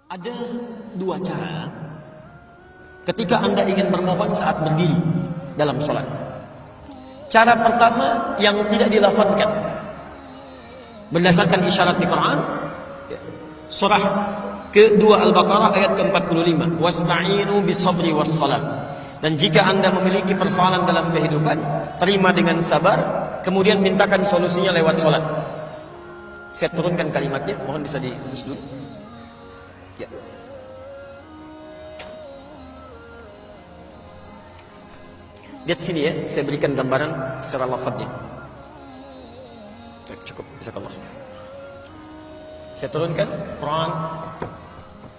Ada dua cara ketika Anda ingin bermohon saat berdiri dalam sholat. Cara pertama yang tidak dilafadzkan berdasarkan isyarat di Quran, surah ke-2 Al-Baqarah ayat ke-45, wasta'inu bisabri wassalam. Dan jika Anda memiliki persoalan dalam kehidupan, terima dengan sabar, kemudian mintakan solusinya lewat sholat. Saya turunkan kalimatnya, mohon bisa ditulis dulu. Ya. Lihat sini ya, saya berikan gambaran secara lafadznya. Cukup, jazakallah. Saya turunkan Quran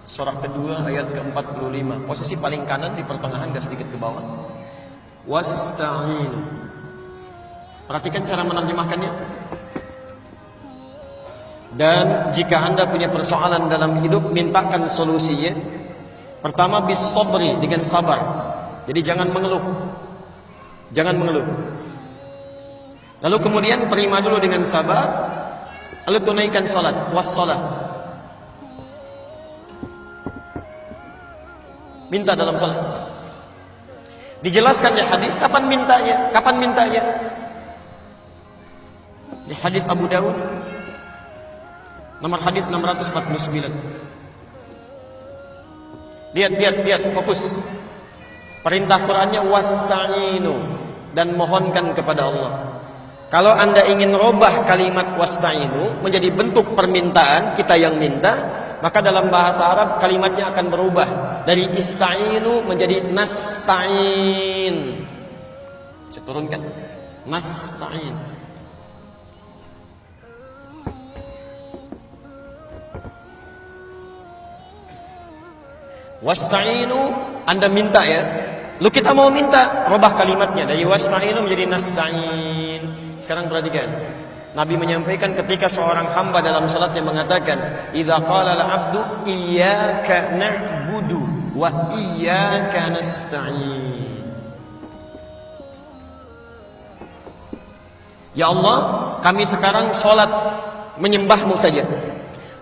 surah kedua ayat ke-45. Posisi paling kanan di pertengahan, dan sedikit ke bawah. Wasta'inu. Perhatikan cara menerjemahkannya. Dan jika Anda punya persoalan dalam hidup, mintakan solusinya. Pertama, bis-sabri, dengan sabar. Jadi jangan mengeluh. Jangan mengeluh. Lalu kemudian terima dulu dengan sabar. Lalu tunaikan salat, wassalah. Minta dalam salat. Dijelaskan di hadis kapan mintanya, kapan mintanya. Di hadis Abu Dawud nomor hadis 649. Lihat, fokus. Perintah Qur'annya wasta'inu, dan mohonkan kepada Allah. Kalau Anda ingin robah kalimat wasta'inu menjadi bentuk permintaan, kita yang minta, maka dalam bahasa Arab kalimatnya akan berubah dari ista'inu menjadi nasta'in. Saya turunkan. Nasta'in. Wasta'inu, Anda minta ya. Lalu kita mau minta, robah kalimatnya dari wasta'inu menjadi nasta'in. Sekarang perhatikan. Nabi menyampaikan ketika seorang hamba dalam salatnya mengatakan, "Idza qala al-'abdu iyyaka na'budu wa iyyaka nasta'in." Ya Allah, kami sekarang salat menyembah-Mu saja.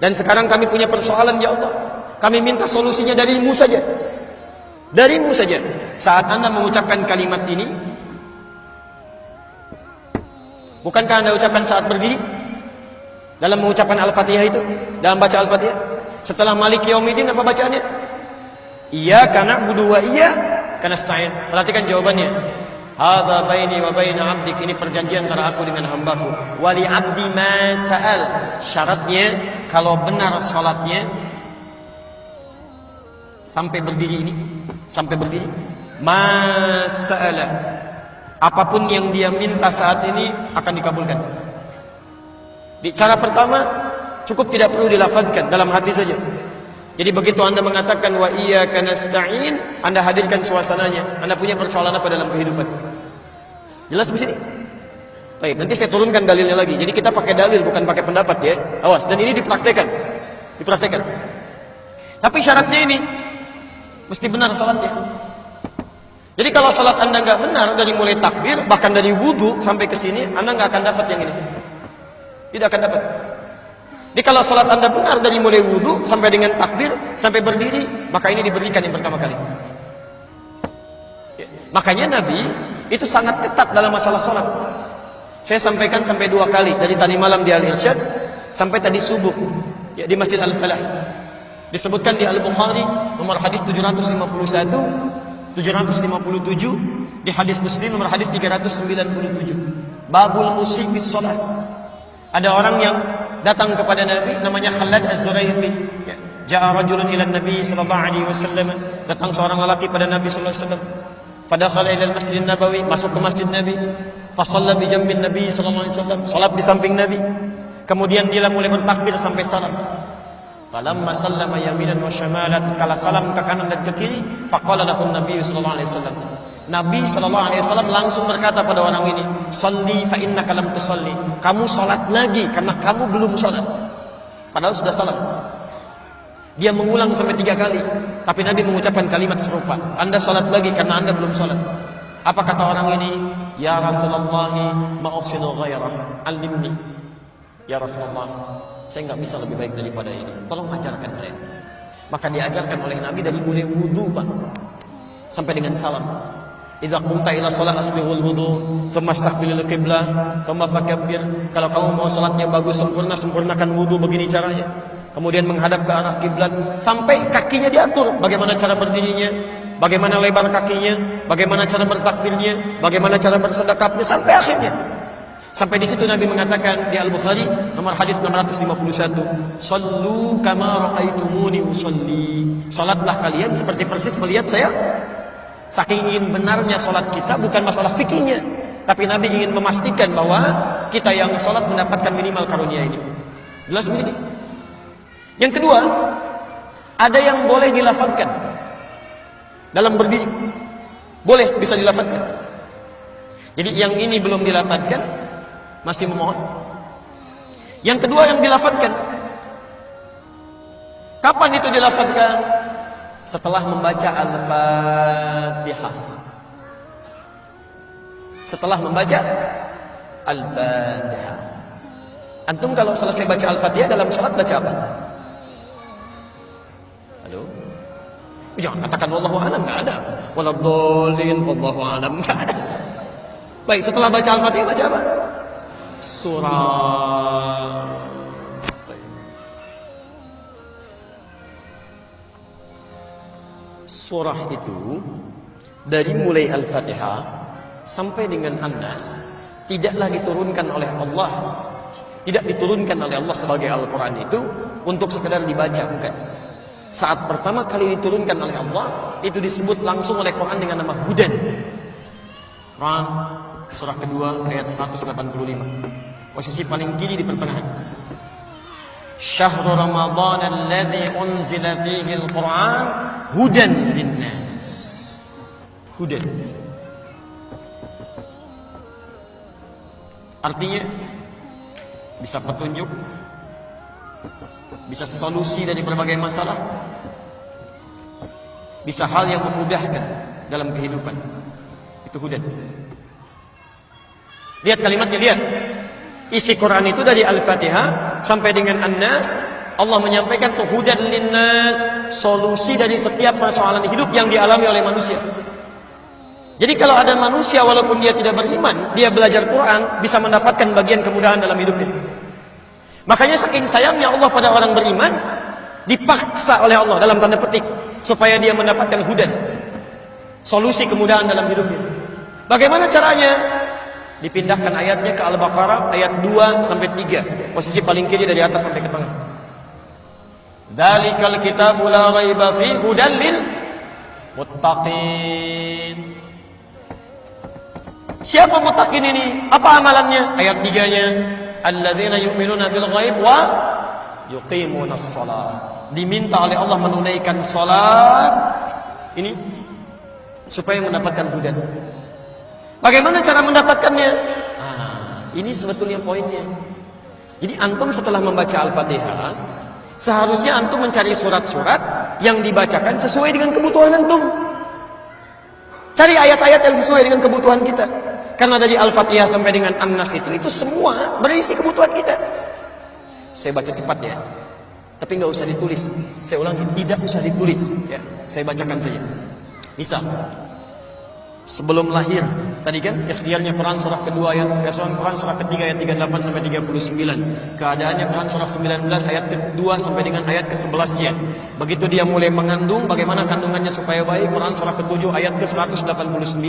Dan sekarang kami punya persoalan ya Allah. Kami minta solusinya dari-Mu saja. Dari-Mu saja. Saat Anda mengucapkan kalimat ini, bukankah Anda ucapkan saat berdiri? Dalam mengucapkan Al-Fatihah itu, dalam baca Al-Fatihah. Setelah Maliki Yaumiddin apa bacaannya? Iyyaka na'budu wa iyyaka nasta'in. Perhatikan jawabannya. Hadza baini wa baina 'abdik. Ini perjanjian antara aku dengan hambaku. Wa li 'abdi ma sa'al. Syaratnya kalau benar salatnya sampai berdiri ini, sampai berdiri, masalah apapun yang dia minta saat ini akan dikabulkan. Di cara pertama cukup tidak perlu dilafadzkan, dalam hati saja. Jadi begitu Anda mengatakan wa iyyaka nasta'in, Anda hadirkan suasananya. Anda punya persoalan apa dalam kehidupan? Jelas di sini? Baik, nanti saya turunkan dalilnya lagi. Jadi kita pakai dalil, bukan pakai pendapat ya. Awas, dan ini dipraktekkan. Dipraktekkan. Tapi syaratnya ini mesti benar salatnya. Jadi kalau salat Anda nggak benar dari mulai takbir, bahkan dari wudu sampai ke sini, Anda nggak akan dapat yang ini. Tidak akan dapat. Jadi kalau salat Anda benar dari mulai wudu sampai dengan takbir, sampai berdiri, maka ini diberikan yang pertama kali. Ya. Makanya Nabi itu sangat ketat dalam masalah salat. Saya sampaikan sampai 2 kali, dari tadi malam di Al-Irsyad sampai tadi subuh ya, di Masjid Al-Falah. Disebutkan di Al-Bukhari nomor hadis 751, 757, di hadis Muslim nomor hadis 397. Babul musyi fi shalah. Ada orang yang datang kepada Nabi namanya Khalad Az-Zuraimi. Ja'a rajulun ila Nabi sallallahu alaihi wasallam. Datang seorang lelaki pada Nabi sallallahu alaihi wasallam. Fadakhala ila al-Masjid Nabawi, masuk ke masjid Nabi. Fa shalla bi jambin Nabi sallallahu alaihi wasallam. Salat di samping Nabi. Kemudian dia mulai bertakbir sampai salam. Falamma sallama yaminan wa shimalan, kala salam ke kanan dan ke kiri, faqala lahu Nabi sallallahu alaihi wasallam. Nabi sallallahu alaihi wasallam langsung berkata pada orang ini, "Shalli fa innaka lam tusalli." Kamu salat lagi karena kamu belum salat. Padahal sudah salam. Dia mengulang sampai 3 kali, tapi Nabi mengucapkan kalimat serupa. Anda salat lagi karena Anda belum salat. Apa kata orang ini? Ya Rasulullah, ma uhsinu ghairah, alimni. Ya Rasulullah, saya nggak bisa lebih baik daripada ini. Tolong ajarkan saya. Maka diajarkan oleh Nabi dari mulai wudu, Pak, sampai dengan salam. Idza qumta ila shalah asbighul wudu, thumma istaqbilil qiblah, thumma fakabbir. Kalau kamu mau salatnya bagus sempurna, sempurnakan wudu, begini caranya. Kemudian menghadap ke arah kiblat sampai kakinya diatur, bagaimana cara berdirinya, bagaimana lebar kakinya, bagaimana cara bertakbirnya, bagaimana cara bersedekapnya sampai akhirnya. Sampai di situ Nabi mengatakan di Al-Bukhari nomor hadis 651, "Shallu kama ra'aitumuni usolli." Salatlah kalian seperti persis melihat saya. Saking ingin benarnya salat kita bukan masalah fikihnya, tapi Nabi ingin memastikan bahwa kita yang salat mendapatkan minimal karunia ini. Jelas begini. Yang kedua, ada yang boleh dilafadzkan dalam berdiri. Boleh, bisa dilafadzkan. Jadi yang ini belum dilafadzkan, masih memohon. Yang kedua yang dilafadzkan. Kapan itu dilafadzkan? Setelah membaca Al-Fatihah. Setelah membaca Al-Fatihah. Antum kalau selesai baca Al-Fatihah dalam salat baca apa? Halo? Jangan katakan wallahu a'lam, enggak ada. Waladhdallin, wallahu a'lam, enggak ada. Baik, setelah baca Al-Fatihah baca apa? Surah. Surah itu dari mulai Al-Fatihah sampai dengan An-Nas tidaklah diturunkan oleh Allah, tidak diturunkan oleh Allah sebagai Al-Quran itu untuk sekedar dibaca, bukan. Saat pertama kali diturunkan oleh Allah, itu disebut langsung oleh Quran dengan nama Hudan. Quran surah kedua ayat 185, posisi paling kiri di pertengahan. Syahrul Ramadan alladzi unzila fihi al-Quran hudan linnas. Hudan artinya bisa petunjuk, bisa solusi dari berbagai masalah, bisa hal yang memudahkan dalam kehidupan. Itu hudan. Lihat kalimatnya, lihat. Isi Quran itu dari Al-Fatihah sampai dengan An-Nas, Allah menyampaikan tuh hudan linnas, solusi dari setiap persoalan hidup yang dialami oleh manusia. Jadi kalau ada manusia walaupun dia tidak beriman, dia belajar Quran bisa mendapatkan bagian kemudahan dalam hidupnya. Makanya saking sayangnya Allah pada orang beriman, dipaksa oleh Allah dalam tanda petik supaya dia mendapatkan hudan, solusi kemudahan dalam hidupnya. Bagaimana caranya? Dipindahkan ayatnya ke Al-Baqarah ayat 2 sampai 3, posisi paling kiri dari atas sampai ke tengah. Dzalikal kitabu la raiba fihi hudan lil muttaqin. Siapa muttaqin ini? Apa amalannya? Ayat 3-nya, alladzina yu'minuna bil ghaib wa yuqimunas shalah. Diminta oleh Allah menunaikan salat ini supaya mendapatkan hudan. Bagaimana cara mendapatkannya? Ini sebetulnya poinnya. Jadi antum setelah membaca Al-Fatihah, seharusnya antum mencari surat-surat yang dibacakan sesuai dengan kebutuhan antum. Cari ayat-ayat yang sesuai dengan kebutuhan kita. Karena dari Al-Fatihah sampai dengan An-Nas itu semua berisi kebutuhan kita. Saya baca cepat ya, tapi nggak usah ditulis. Saya ulangi, tidak usah ditulis ya. Saya bacakan saja. Misal sebelum lahir, tadi kan ikhtiarnya Quran surah kedua ayat, Quran surah ketiga ayat 38 sampai 39. Keadaannya Quran surah 19 ayat kedua sampai dengan ayat ke-11-nya. Begitu dia mulai mengandung, bagaimana kandungannya supaya baik, Quran surah ke-7 ayat ke-189.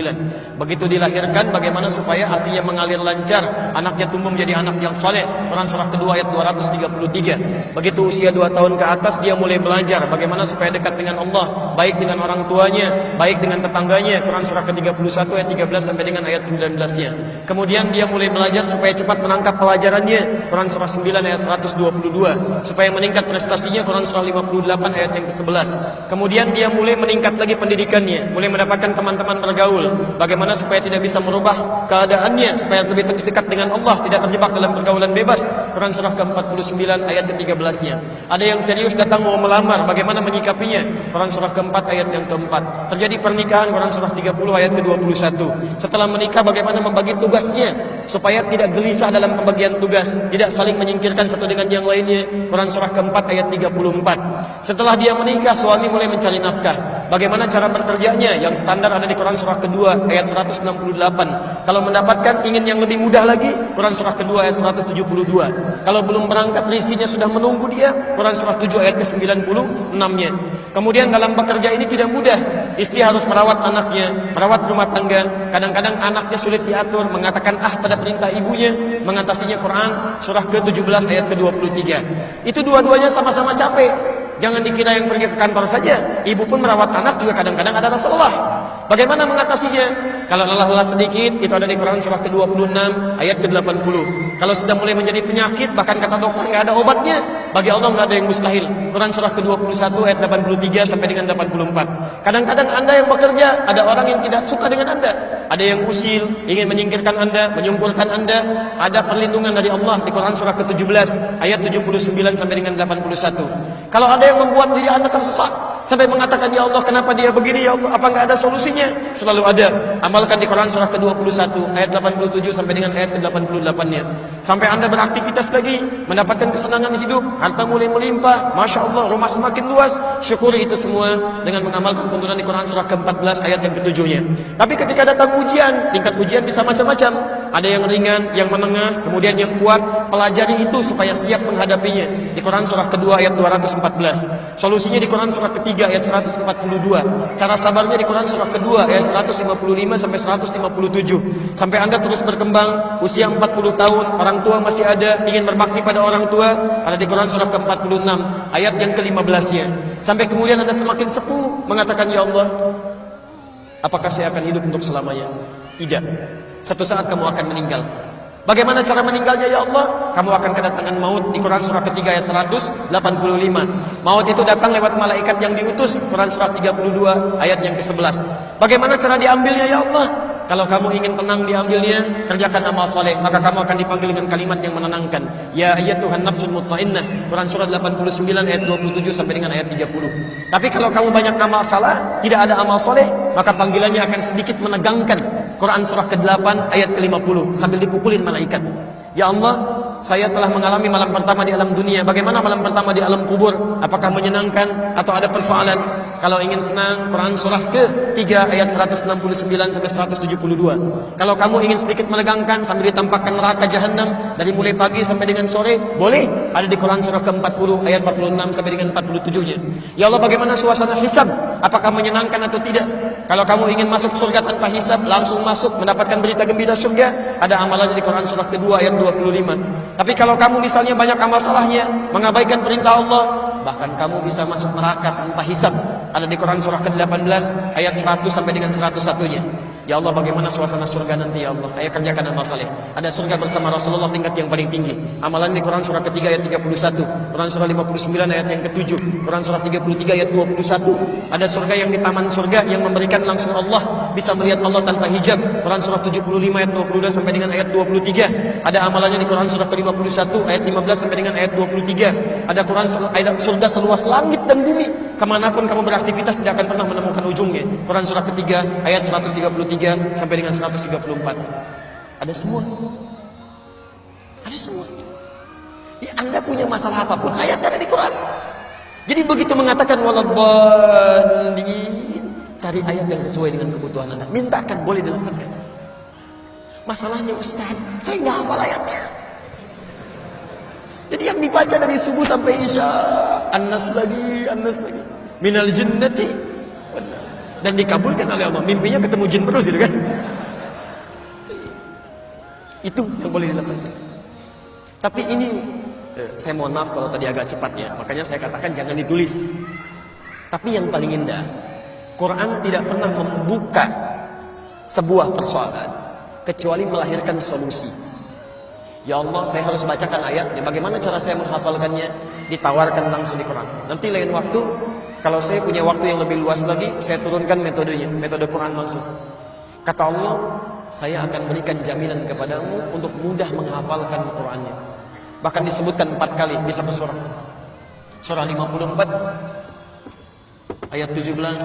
Begitu dilahirkan, bagaimana supaya ASInya mengalir lancar, anaknya tumbuh menjadi anak yang saleh, Quran surah kedua ayat 233. Begitu usia 2 tahun ke atas, dia mulai belajar bagaimana supaya dekat dengan Allah, baik dengan orang tuanya, baik dengan tetangganya, Quran surah ke-31 ayat 13 sampai dengan ayat 19-nya. Kemudian dia mulai belajar supaya cepat menangkap pelajarannya, Quran surah 9 ayat 122. Supaya meningkat prestasinya, Quran surah 58 ayat yang ke-11. Kemudian dia mulai meningkat lagi pendidikannya, mulai mendapatkan teman-teman bergaul, bagaimana supaya tidak bisa merubah keadaannya, supaya lebih dekat dengan Allah, tidak terjebak dalam pergaulan bebas, Quran surah ke-49 ayat ke-13-nya. Ada yang serius datang mau melamar, bagaimana menyikapinya, Quran surah ke-4 ayat yang ke-4. Terjadi pernikahan, Quran surah 30 ayat ke-21. Setelah Setelah menikah bagaimana membagi tugasnya supaya tidak gelisah dalam pembagian tugas, tidak saling menyingkirkan satu dengan yang lainnya. Quran surah keempat ayat 34. Setelah dia menikah, suami mulai mencari nafkah. Bagaimana cara bekerjanya? Yang standar ada di Quran surah kedua ayat 168. Kalau mendapatkan ingin yang lebih mudah lagi, Quran surah kedua ayat 172. Kalau belum berangkat rezekinya sudah menunggu dia, Quran surah 7 ayat ke-96-nya. Kemudian dalam bekerja ini tidak mudah. Istri harus merawat anaknya, merawat rumah tangga. Kadang-kadang anaknya sulit diatur, mengatakan pada perintah ibunya, mengatasinya. Quran surah ke-17 ayat ke-23. Itu dua-duanya sama-sama capek. Jangan dikira yang pergi ke kantor saja, ibu pun merawat anak juga kadang-kadang ada rasa lelah. Bagaimana mengatasinya? Kalau lelah-lelah sedikit, itu ada di Quran surah ke-26 ayat ke-80. Kalau sudah mulai menjadi penyakit, bahkan kata dokter nggak ada obatnya, bagi Allah nggak ada yang mustahil. Quran surah ke-21 ayat 83 sampai dengan 84. Kadang-kadang Anda yang bekerja, ada orang yang tidak suka dengan Anda. Ada yang usil, ingin menyingkirkan Anda, menyungkurkan Anda. Ada perlindungan dari Allah di Quran surah ke-17 ayat 79 sampai dengan 81. Kalau ada yang membuat diri Anda tersesat sampai mengatakan, ya Allah kenapa dia begini ya Allah, apa nggak ada solusinya? Selalu ada. Amalkan di Quran surah ke-21 ayat 87 sampai dengan ayat ke-88-nya. Sampai Anda beraktivitas lagi, mendapatkan kesenangan hidup, harta mulai melimpah, Masya Allah, rumah semakin luas, syukuri itu semua dengan mengamalkan tuntunan di Quran surah ke-14 ayat yang ke-7-nya. Tapi ketika datang ujian, tingkat ujian bisa macam-macam. Ada yang ringan, yang menengah, kemudian yang kuat. Pelajari itu supaya siap menghadapinya. Di Quran surah kedua ayat 214. Solusinya di Quran surah ketiga ayat 142. Cara sabarnya di Quran surah kedua ayat 155 sampai 157. Sampai Anda terus berkembang, usia 40 tahun, orang tua masih ada, ingin berbakti pada orang tua, ada di Quran surah ke-46 ayat yang ke-15-nya. Sampai kemudian Anda semakin sepuh mengatakan, ya Allah, apakah saya akan hidup untuk selamanya? Tidak. Satu saat kamu akan meninggal. Bagaimana cara meninggalnya ya Allah? Kamu akan kedatangan maut di Quran surah ketiga ayat 185. Maut itu datang lewat malaikat yang diutus. Quran surah 32 ayat yang ke-11. Bagaimana cara diambilnya ya Allah? Kalau kamu ingin tenang diambilnya, kerjakan amal soleh, maka kamu akan dipanggil dengan kalimat yang menenangkan. Ya ayyatuhan nafsul mutmainnah. Quran surah 89 ayat 27 sampai dengan ayat 30. Tapi kalau kamu banyak amal salah, tidak ada amal soleh, maka panggilannya akan sedikit menegangkan. Quran surah ke-8 ayat ke-50 sambil dipukulin malaikat. Ya Allah, saya telah mengalami malam pertama di alam dunia. Bagaimana malam pertama di alam kubur? Apakah menyenangkan atau ada persoalan? Kalau ingin senang, Quran surah ke-3 ayat 169 sampai 172. Kalau kamu ingin sedikit menegangkan sambil ditampakkan neraka jahanam dari mulai pagi sampai dengan sore, boleh. Ada di Quran surah ke-40 ayat 46 sampai dengan 47-nya. Ya Allah, bagaimana suasana hisab? Apakah menyenangkan atau tidak? Kalau kamu ingin masuk surga tanpa hisab, langsung masuk mendapatkan berita gembira surga, ada amalannya di Quran surah kedua ayat 25. Tapi kalau kamu misalnya banyak amal salahnya, mengabaikan perintah Allah, bahkan kamu bisa masuk neraka tanpa hisab. Ada di Quran surah ke-18 ayat 100 sampai dengan 101-nya. Ya Allah, bagaimana suasana surga nanti ya Allah? Ayo kerjakan amal saleh. Ada surga bersama Rasulullah tingkat yang paling tinggi. Amalan di Quran surah ketiga ayat 31, Quran surah 59 ayat yang ke-7, Quran surah 33 ayat 21. Ada surga yang di taman surga yang memberikan langsung Allah, bisa melihat Allah tanpa hijab. Quran surah 75 ayat 22 sampai dengan ayat 23. Ada amalannya di Quran surah ke-51 ayat 15 sampai dengan ayat 23. Ada Quran ayat surga seluas langit dan bumi. Kemanapun kamu beraktivitas tidak akan pernah menemukan ujungnya. Quran surah ketiga ayat 133 sampai dengan 134. Ada semua. Ada semua. Ya, Anda punya masalah apapun, ayat ada di Quran. Jadi begitu mengatakan waladdallin, cari ayat yang sesuai dengan kebutuhan Anda. Mintakan, boleh dilafazkan. Masalahnya Ustaz, saya nggak hafal ayatnya. Jadi yang dibaca dari subuh sampai isya, An-Nas lagi, minal jinnati, dan dikabulkan oleh Allah. Mimpinya ketemu jin terus, gitu kan? Itu yang boleh dilakukan. Tapi ini, saya mohon maaf kalau tadi agak cepat ya. Makanya saya katakan jangan ditulis. Tapi yang paling indah, Quran tidak pernah membuka sebuah persoalan kecuali melahirkan solusi. Ya Allah, saya harus bacakan ayatnya. Bagaimana cara saya menghafalkannya? Ditawarkan langsung di Quran. Nanti lain waktu, kalau saya punya waktu yang lebih luas lagi, saya turunkan metodenya, metode Quran langsung. Kata Allah, saya akan berikan jaminan kepadamu untuk mudah menghafalkan Qurannya. Bahkan disebutkan 4 kali di satu surah. Surah 54, ayat 17,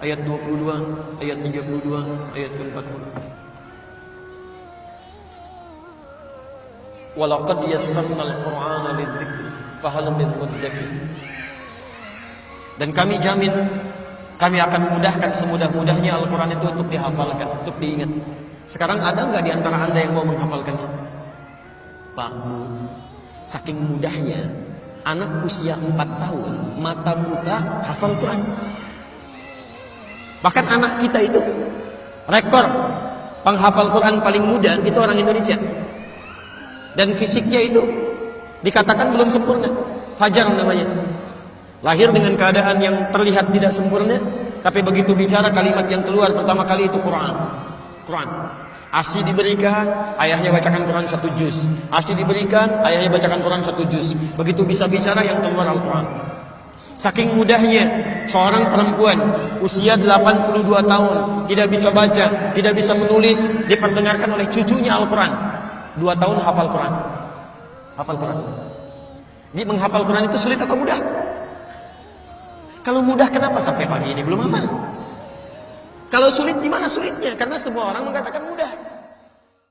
ayat 22, ayat 32, ayat 40. Walaqad yassarnal Qur'ana lidzikri fahal min muddakir. Dan kami jamin, kami akan mudahkan semudah-mudahnya Al-Quran itu untuk dihafalkan, untuk diingat. Sekarang ada nggak di antara anda yang mau menghafalkannya? Pak Bu, saking mudahnya, anak usia 4 tahun, mata buta, hafal Quran. Bahkan anak kita itu, rekor penghafal Quran paling muda itu orang Indonesia. Dan fisiknya itu dikatakan belum sempurna. Fajar namanya. Lahir dengan keadaan yang terlihat tidak sempurna, tapi begitu bicara kalimat yang keluar pertama kali itu Quran. Quran. ASI diberikan, ayahnya bacakan Quran 1 juz. ASI diberikan, ayahnya bacakan Quran 1 juz. Begitu bisa bicara yang keluar Al-Quran. Saking mudahnya seorang perempuan usia 82 tahun tidak bisa baca, tidak bisa menulis, diperdengarkan oleh cucunya Al-Quran. 2 tahun hafal Quran. Hafal Quran. Jadi menghafal Quran itu sulit atau mudah? Kalau mudah kenapa sampai pagi ini belum hafal? Kalau sulit di mana sulitnya? Karena semua orang mengatakan mudah.